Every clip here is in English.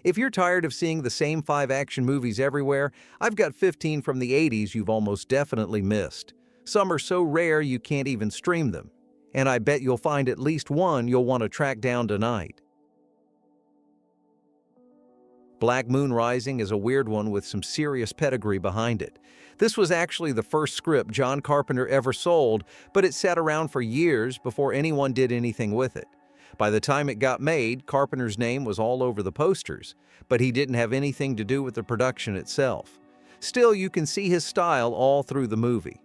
If you're tired of seeing the same 5 action movies everywhere, I've got 15 from the 80s you've almost definitely missed. Some are so rare you can't even stream them. And I bet you'll find at least one you'll want to track down tonight. Black Moon Rising is a weird one with some serious pedigree behind it. This was actually the first script John Carpenter ever sold, but it sat around for years before anyone did anything with it. By the time it got made, Carpenter's name was all over the posters, but he didn't have anything to do with the production itself. Still, you can see his style all through the movie.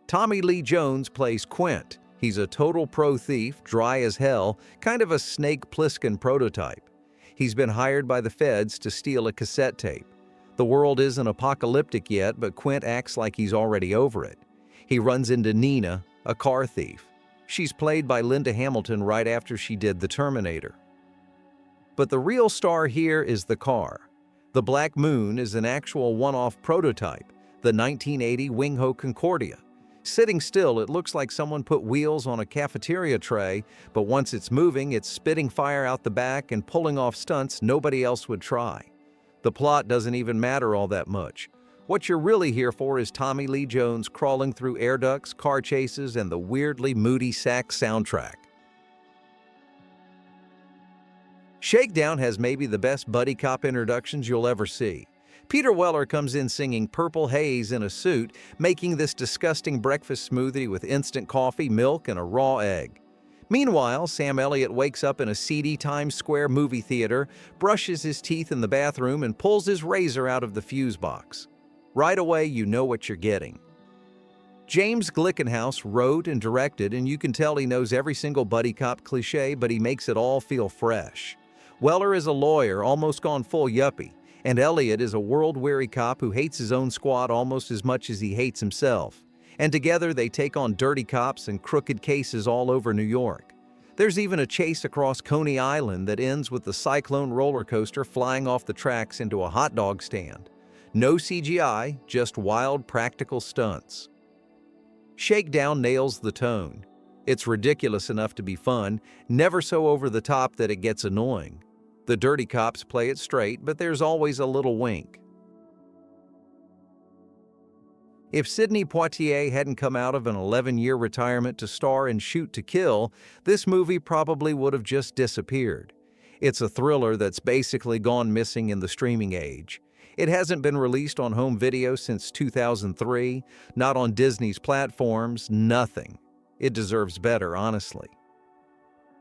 Tommy Lee Jones plays Quint. He's a total pro thief, dry as hell, kind of a Snake Plissken prototype. He's been hired by the feds to steal a cassette tape. The world isn't apocalyptic yet, but Quint acts like he's already over it. He runs into Nina, a car thief. She's played by Linda Hamilton right after she did The Terminator. But the real star here is the car. The Black Moon is an actual one-off prototype, the 1980 Wingho Concordia. Sitting still, it looks like someone put wheels on a cafeteria tray, but once it's moving, it's spitting fire out the back and pulling off stunts nobody else would try. The plot doesn't even matter all that much. What you're really here for is Tommy Lee Jones crawling through air ducts, car chases, and the weirdly moody sax soundtrack. Shakedown has maybe the best buddy cop introductions you'll ever see. Peter Weller comes in singing Purple Haze in a suit, making this disgusting breakfast smoothie with instant coffee, milk, and a raw egg. Meanwhile, Sam Elliott wakes up in a seedy Times Square movie theater, brushes his teeth in the bathroom, and pulls his razor out of the fuse box. Right away, you know what you're getting. James Glickenhaus wrote and directed, and you can tell he knows every single buddy cop cliche, but he makes it all feel fresh. Weller is a lawyer, almost gone full yuppie, and Elliott is a world-weary cop who hates his own squad almost as much as he hates himself. And together they take on dirty cops and crooked cases all over New York. There's even a chase across Coney Island that ends with the Cyclone roller coaster flying off the tracks into a hot dog stand. No CGI, just wild practical stunts. Shakedown nails the tone. It's ridiculous enough to be fun, never so over the top that it gets annoying. The dirty cops play it straight, but there's always a little wink. If Sidney Poitier hadn't come out of an 11-year retirement to star in Shoot to Kill, this movie probably would have just disappeared. It's a thriller that's basically gone missing in the streaming age. It hasn't been released on home video since 2003, not on Disney's platforms, nothing. It deserves better, honestly.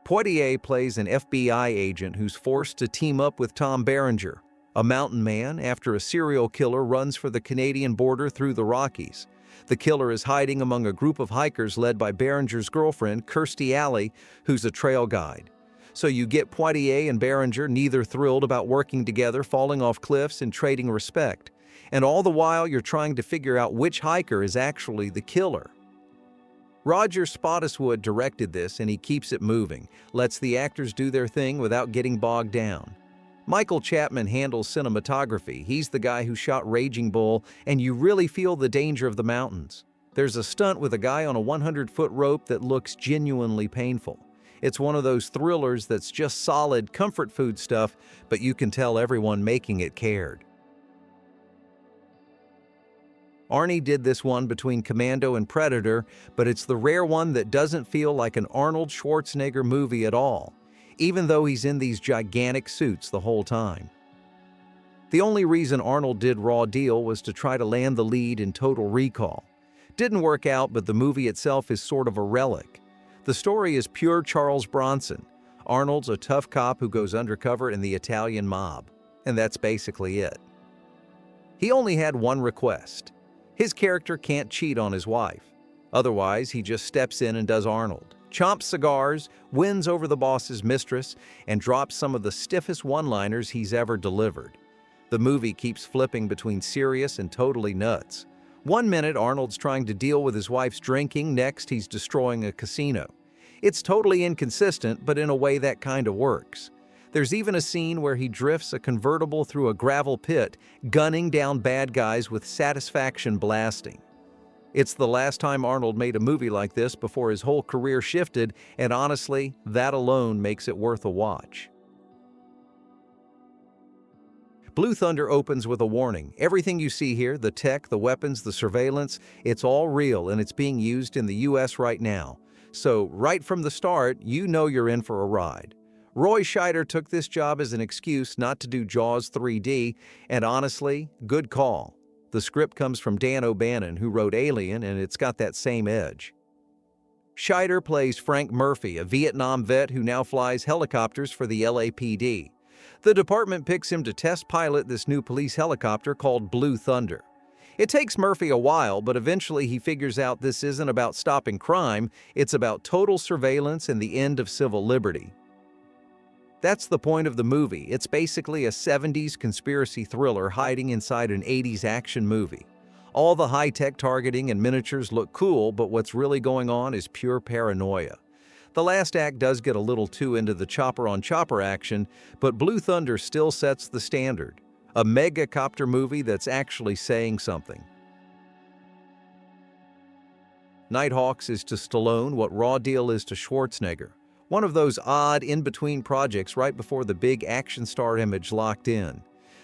Poitier plays an FBI agent who's forced to team up with Tom Berenger, a mountain man, after a serial killer runs for the Canadian border through the Rockies. The killer is hiding among a group of hikers led by Berenger's girlfriend, Kirstie Alley, who's a trail guide. So you get Poitier and Berenger neither thrilled about working together, falling off cliffs, and trading respect. And all the while you're trying to figure out which hiker is actually the killer. Roger Spottiswoode directed this, and he keeps it moving, lets the actors do their thing without getting bogged down. Michael Chapman handles cinematography. He's the guy who shot Raging Bull, and you really feel the danger of the mountains. There's a stunt with a guy on a 100-foot rope that looks genuinely painful. It's one of those thrillers that's just solid comfort food stuff, but you can tell everyone making it cared. Arnie did this one between Commando and Predator, but it's the rare one that doesn't feel like an Arnold Schwarzenegger movie at all, even though he's in these gigantic suits the whole time. The only reason Arnold did Raw Deal was to try to land the lead in Total Recall. Didn't work out, but the movie itself is sort of a relic. The story is pure Charles Bronson. Arnold's a tough cop who goes undercover in the Italian mob, and that's basically it. He only had one request. His character can't cheat on his wife. Otherwise, he just steps in and does Arnold, chomps cigars, wins over the boss's mistress, and drops some of the stiffest one-liners he's ever delivered. The movie keeps flipping between serious and totally nuts. One minute, Arnold's trying to deal with his wife's drinking, next he's destroying a casino. It's totally inconsistent, but in a way that kind of works. There's even a scene where he drifts a convertible through a gravel pit, gunning down bad guys with satisfaction blasting. It's the last time Arnold made a movie like this before his whole career shifted, and honestly, that alone makes it worth a watch. Blue Thunder opens with a warning. Everything you see here, the tech, the weapons, the surveillance, it's all real and it's being used in the US right now. So right from the start, you know you're in for a ride. Roy Scheider took this job as an excuse not to do Jaws 3D, and honestly, good call. The script comes from Dan O'Bannon, who wrote Alien, and it's got that same edge. Scheider plays Frank Murphy, a Vietnam vet who now flies helicopters for the LAPD. The department picks him to test pilot this new police helicopter called Blue Thunder. It takes Murphy a while, but eventually he figures out this isn't about stopping crime, it's about total surveillance and the end of civil liberty. That's the point of the movie. It's basically a 70s conspiracy thriller hiding inside an 80s action movie. All the high-tech targeting and miniatures look cool, but what's really going on is pure paranoia. The last act does get a little too into the chopper-on-chopper action, but Blue Thunder still sets the standard. A mega-copter movie that's actually saying something. Nighthawks is to Stallone what Raw Deal is to Schwarzenegger. One of those odd in-between projects right before the big action star image locked in.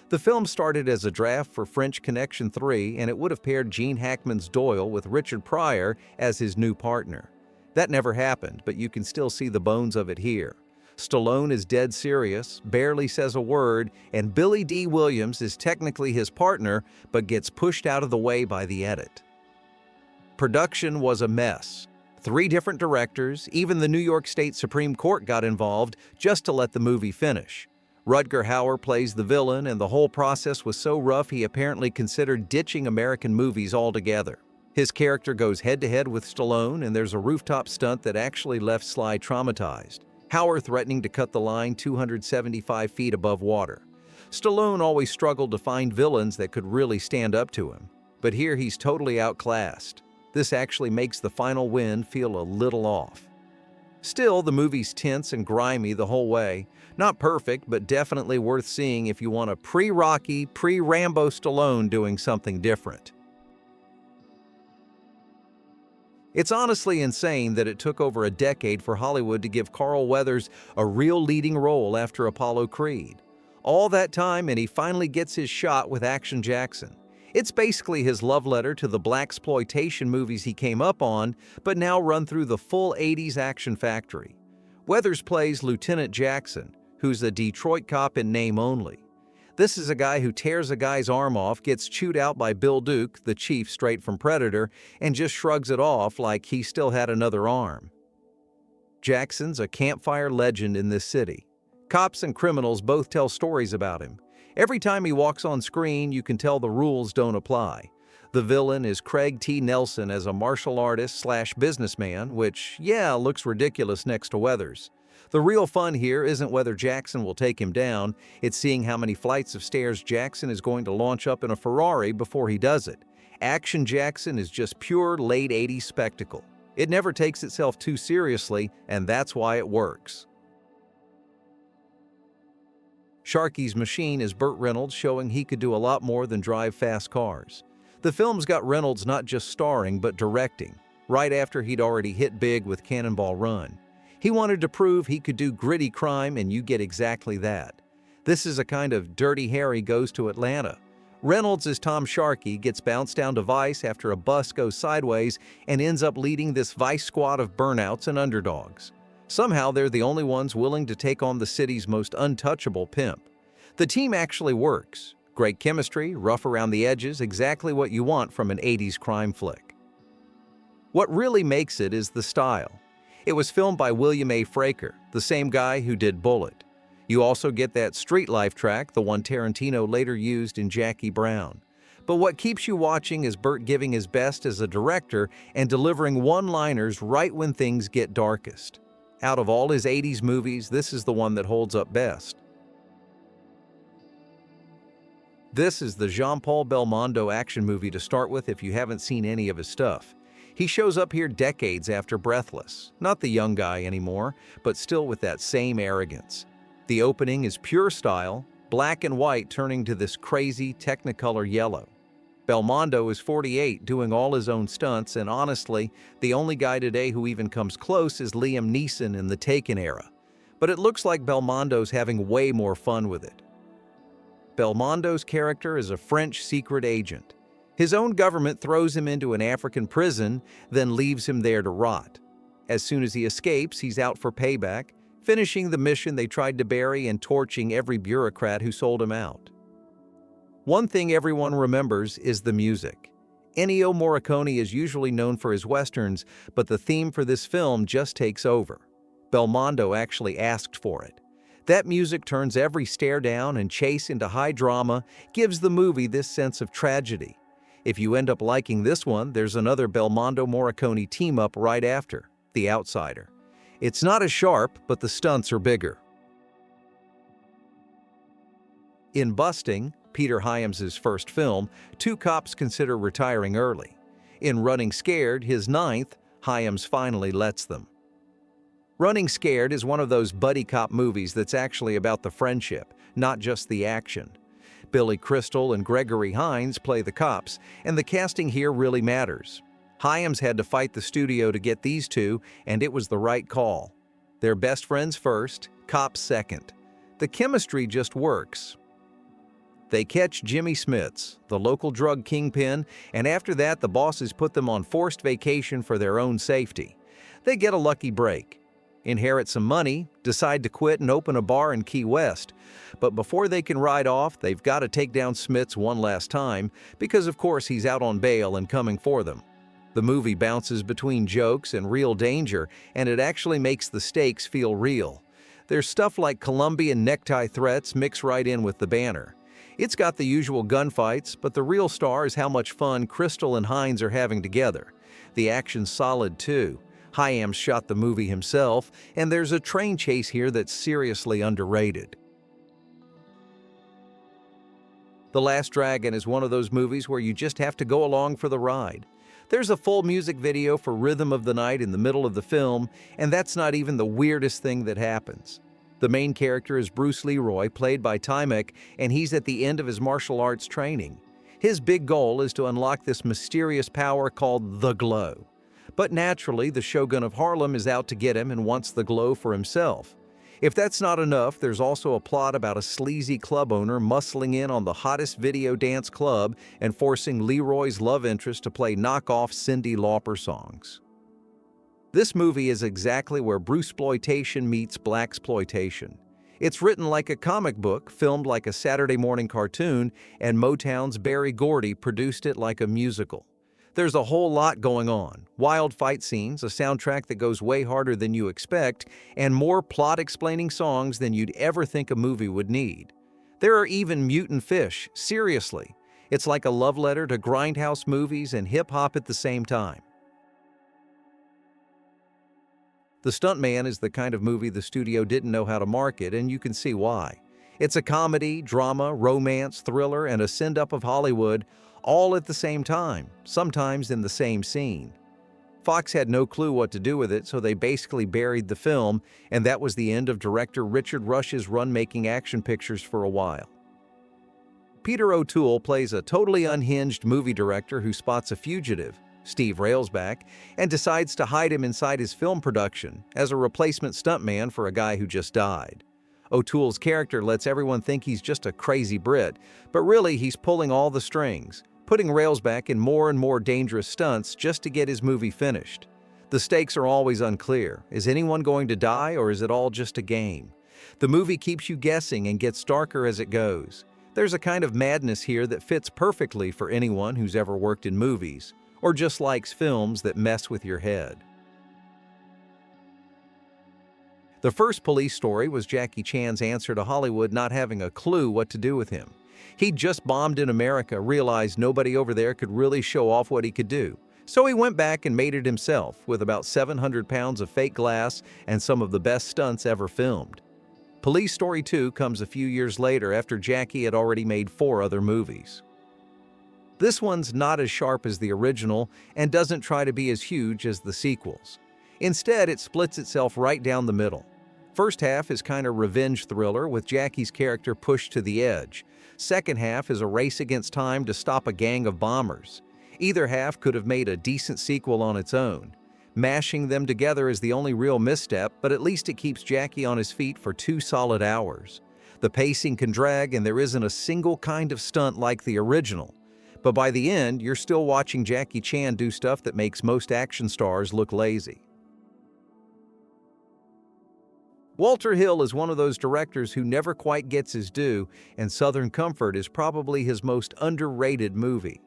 The film started as a draft for French Connection 3, and it would have paired Gene Hackman's Doyle with Richard Pryor as his new partner. That never happened, but you can still see the bones of it here. Stallone is dead serious, barely says a word, and Billy D. Williams is technically his partner, but gets pushed out of the way by the edit. Production was a mess. 3 different directors, even the New York State Supreme Court got involved just to let the movie finish. Rutger Hauer plays the villain, and the whole process was so rough he apparently considered ditching American movies altogether. His character goes head-to-head with Stallone, and there's a rooftop stunt that actually left Sly traumatized. Hauer threatening to cut the line 275 feet above water. Stallone always struggled to find villains that could really stand up to him. But here he's totally outclassed. This actually makes the final win feel a little off. Still, the movie's tense and grimy the whole way. Not perfect, but definitely worth seeing if you want a pre-Rocky, pre-Rambo Stallone doing something different. It's honestly insane that it took over a decade for Hollywood to give Carl Weathers a real leading role after Apollo Creed. All that time, and he finally gets his shot with Action Jackson. It's basically his love letter to the blaxploitation movies he came up on, but now run through the full 80s action factory. Weathers plays Lieutenant Jackson, who's a Detroit cop in name only. This is a guy who tears a guy's arm off, gets chewed out by Bill Duke, the chief straight from Predator, and just shrugs it off like he still had another arm. Jackson's a campfire legend in this city. Cops and criminals both tell stories about him. Every time he walks on screen, you can tell the rules don't apply. The villain is Craig T. Nelson as a martial artist/businessman, which, yeah, looks ridiculous next to Weathers. The real fun here isn't whether Jackson will take him down, it's seeing how many flights of stairs Jackson is going to launch up in a Ferrari before he does it. Action Jackson is just pure late 80s spectacle. It never takes itself too seriously, and that's why it works. Sharky's machine is Burt Reynolds, showing he could do a lot more than drive fast cars. The film's got Reynolds not just starring, but directing, right after he'd already hit big with Cannonball Run. He wanted to prove he could do gritty crime, and you get exactly that. This is a kind of Dirty Harry goes to Atlanta. Reynolds as Tom Sharky gets bounced down to Vice after a bus goes sideways and ends up leading this Vice squad of burnouts and underdogs. Somehow they're the only ones willing to take on the city's most untouchable pimp. The team actually works. Great chemistry, rough around the edges, exactly what you want from an 80s crime flick. What really makes it is the style. It was filmed by William A. Fraker, the same guy who did Bullet. You also get that street life track, the one Tarantino later used in Jackie Brown. But what keeps you watching is Burt giving his best as a director and delivering one-liners right when things get darkest. Out of all his 80s movies, this is the one that holds up best. This is the Jean-Paul Belmondo action movie to start with if you haven't seen any of his stuff. He shows up here decades after Breathless, not the young guy anymore, but still with that same arrogance. The opening is pure style, black and white turning to this crazy Technicolor yellow. Belmondo is 48, doing all his own stunts, and honestly, the only guy today who even comes close is Liam Neeson in the Taken era. But it looks like Belmondo's having way more fun with it. Belmondo's character is a French secret agent. His own government throws him into an African prison, then leaves him there to rot. As soon as he escapes, he's out for payback, finishing the mission they tried to bury and torching every bureaucrat who sold him out. One thing everyone remembers is the music. Ennio Morricone is usually known for his westerns, but the theme for this film just takes over. Belmondo actually asked for it. That music turns every stare down and chase into high drama, gives the movie this sense of tragedy. If you end up liking this one, there's another Belmondo-Morricone team-up right after, The Outsider. It's not as sharp, but the stunts are bigger. In Busting, Peter Hyams' first film, two cops consider retiring early. In Running Scared, his ninth, Hyams finally lets them. Running Scared is one of those buddy cop movies that's actually about the friendship, not just the action. Billy Crystal and Gregory Hines play the cops, and the casting here really matters. Hyams had to fight the studio to get these two, and it was the right call. They're best friends first, cops second. The chemistry just works. They catch Jimmy Smits, the local drug kingpin, and after that the bosses put them on forced vacation for their own safety. They get a lucky break, inherit some money, decide to quit and open a bar in Key West. But before they can ride off, they've got to take down Smits one last time, because of course he's out on bail and coming for them. The movie bounces between jokes and real danger, and it actually makes the stakes feel real. There's stuff like Colombian necktie threats mixed right in with the banner. It's got the usual gunfights, but the real star is how much fun Crystal and Hines are having together. The action's solid too. Hyams shot the movie himself, and there's a train chase here that's seriously underrated. The Last Dragon is one of those movies where you just have to go along for the ride. There's a full music video for Rhythm of the Night in the middle of the film, and that's not even the weirdest thing that happens. The main character is Bruce Leroy, played by Tymek, and he's at the end of his martial arts training. His big goal is to unlock this mysterious power called the Glow. But naturally, the Shogun of Harlem is out to get him and wants the Glow for himself. If that's not enough, there's also a plot about a sleazy club owner muscling in on the hottest video dance club and forcing Leroy's love interest to play knockoff Cyndi Lauper songs. This movie is exactly where Bruceploitation meets blaxploitation. It's written like a comic book, filmed like a Saturday morning cartoon, and Motown's Berry Gordy produced it like a musical. There's a whole lot going on. Wild fight scenes, a soundtrack that goes way harder than you expect, and more plot-explaining songs than you'd ever think a movie would need. There are even mutant fish, seriously. It's like a love letter to grindhouse movies and hip-hop at the same time. The Stunt Man is the kind of movie the studio didn't know how to market, and you can see why. It's a comedy, drama, romance, thriller, and a send-up of Hollywood, all at the same time, sometimes in the same scene. Fox had no clue what to do with it, so they basically buried the film, and that was the end of director Richard Rush's run making action pictures for a while. Peter O'Toole plays a totally unhinged movie director who spots a fugitive, Steve Railsback, and decides to hide him inside his film production as a replacement stuntman for a guy who just died. O'Toole's character lets everyone think he's just a crazy Brit, but really he's pulling all the strings, putting Railsback in more and more dangerous stunts just to get his movie finished. The stakes are always unclear. Is anyone going to die, or is it all just a game? The movie keeps you guessing and gets darker as it goes. There's a kind of madness here that fits perfectly for anyone who's ever worked in movies, or just likes films that mess with your head. The first Police Story was Jackie Chan's answer to Hollywood not having a clue what to do with him. He'd just bombed in America, realized nobody over there could really show off what he could do. So he went back and made it himself, with about 700 pounds of fake glass and some of the best stunts ever filmed. Police Story 2 comes a few years later after Jackie had already made 4 other movies. This one's not as sharp as the original and doesn't try to be as huge as the sequels. Instead, it splits itself right down the middle. First half is kind of revenge thriller with Jackie's character pushed to the edge. Second half is a race against time to stop a gang of bombers. Either half could have made a decent sequel on its own. Mashing them together is the only real misstep, but at least it keeps Jackie on his feet for 2 solid hours. The pacing can drag and there isn't a single kind of stunt like the original. But by the end, you're still watching Jackie Chan do stuff that makes most action stars look lazy. Walter Hill is one of those directors who never quite gets his due, and Southern Comfort is probably his most underrated movie.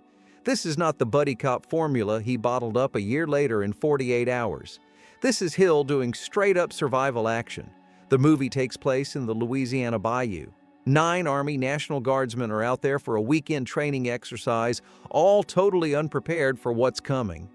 This is not the buddy cop formula he bottled up a year later in 48 Hours. This is Hill doing straight-up survival action. The movie takes place in the Louisiana Bayou. 9 Army National Guardsmen are out there for a weekend training exercise, all totally unprepared for what's coming.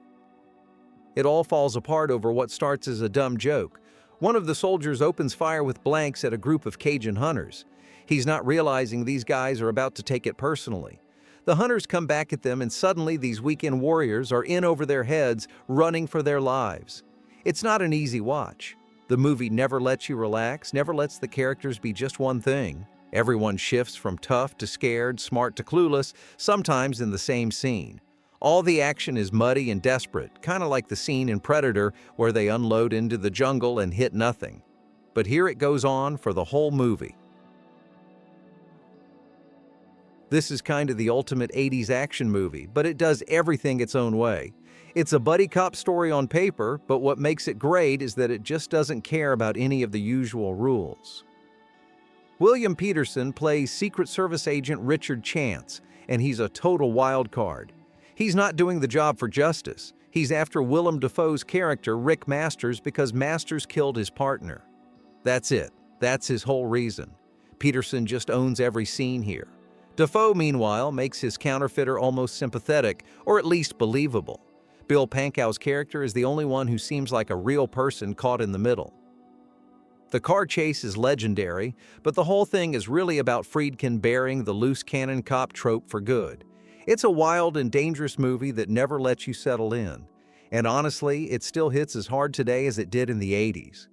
It all falls apart over what starts as a dumb joke. One of the soldiers opens fire with blanks at a group of Cajun hunters. He's not realizing these guys are about to take it personally. The hunters come back at them and suddenly these weekend warriors are in over their heads, running for their lives. It's not an easy watch. The movie never lets you relax, never lets the characters be just one thing. Everyone shifts from tough to scared, smart to clueless, sometimes in the same scene. All the action is muddy and desperate, kind of like the scene in Predator where they unload into the jungle and hit nothing. But here it goes on for the whole movie. This is kind of the ultimate 80s action movie, but it does everything its own way. It's a buddy cop story on paper, but what makes it great is that it just doesn't care about any of the usual rules. William Peterson plays Secret Service agent Richard Chance, and he's a total wild card. He's not doing the job for justice. He's after Willem Dafoe's character, Rick Masters, because Masters killed his partner. That's it. That's his whole reason. Peterson just owns every scene here. Dafoe, meanwhile, makes his counterfeiter almost sympathetic, or at least believable. Bill Pankow's character is the only one who seems like a real person caught in the middle. The car chase is legendary, but the whole thing is really about Friedkin burying the loose cannon cop trope for good. It's a wild and dangerous movie that never lets you settle in. And honestly, it still hits as hard today as it did in the 80s.